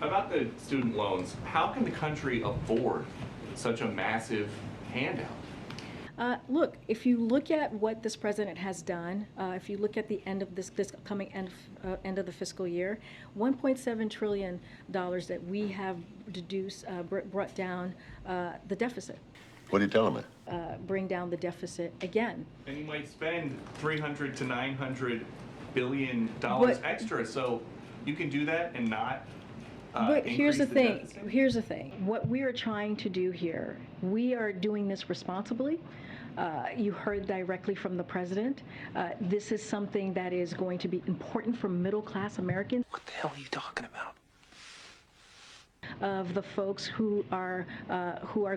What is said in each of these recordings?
About the student loans, how can the country afford such a massive handout? Look, if you look at what this president has done, if you look at the end of this coming end of the fiscal year, $1.7 trillion that we have brought down the deficit. What are you telling me? Bring down the deficit again. And you might spend $300 to $900 billion But- extra, so you can do that and not But here's the thing, deficit? here's the thing. What we are trying to do here, we are doing this responsibly. You heard directly from the president. This is something that is going to be important for middle-class Americans. What the hell are you talking about? Of the folks who are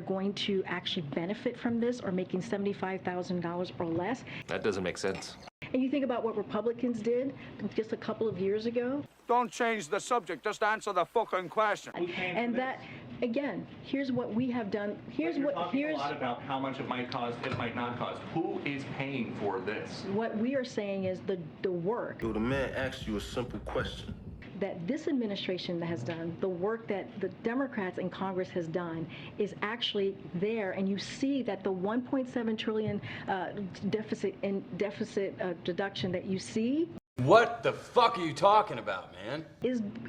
going to actually benefit from this or making $75,000 or less. That doesn't make sense. And you think about what Republicans did just a couple of years ago. Don't change the subject, just answer the fucking question. And that, again, here's what we have done. Here's You're what talking a lot about how much it might cost, it might not cost. Who is paying for this? what we are saying is the work Yo, the man asked you a simple question. that this administration has done, the work that the Democrats in Congress has done is actually there, and you see that the 1.7 trillion deficit deduction that you see What the fuck are you talking about, man?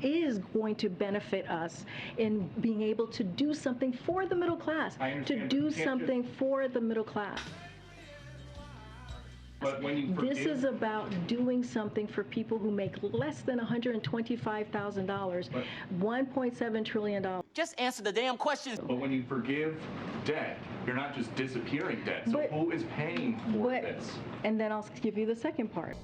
is going to benefit us in being able to do something for the middle class, I to understand, but do you can't something for the middle class. But when you This forgive- is about doing something for people who make less than $125,000, But- $1.7 trillion. Just answer the damn question. But when you forgive debt, you're not just disappearing debt. So But- who is paying for But- this? And then I'll give you the second part.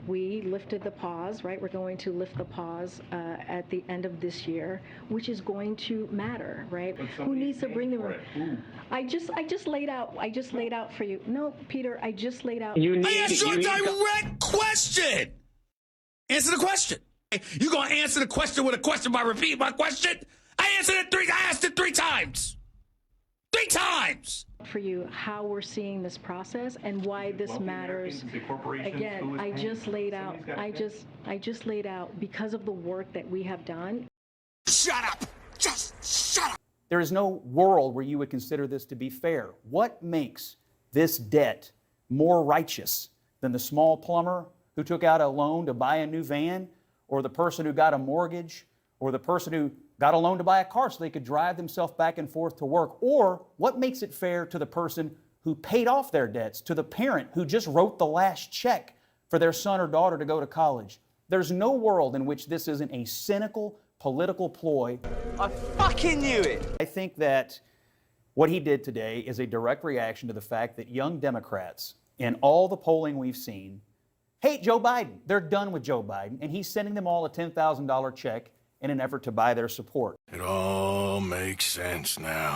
We lifted the pause, right? We're going to lift the pause at the end of this year, which is going to matter, right? But Who somebody's needs to bring paying the? for it. Who? I just laid out for you. No, Peter, I just laid out. I asked you a direct question. Answer the question. You gonna answer the question with a question by repeating my question? I asked it three times. 3 times. For you how we're seeing this process and why this Wealthy matters. Americans, the corporations, who Again, is I paying? just laid out. Somebody's gotta pay. I just laid out because of the work that we have done. Shut up. Just shut up. There is no world where you would consider this to be fair. What makes this debt more righteous than the small plumber who took out a loan to buy a new van, or the person who got a mortgage, or the person who got a loan to buy a car so they could drive themselves back and forth to work? Or what makes it fair to the person who paid off their debts, to the parent who just wrote the last check for their son or daughter to go to college? There's no world in which this isn't a cynical political ploy. I fucking knew it. I think that what he did today is a direct reaction to the fact that young Democrats, in all the polling we've seen, hate Joe Biden. They're done with Joe Biden, and he's sending them all a $10,000 check in an effort to buy their support. It all makes sense now.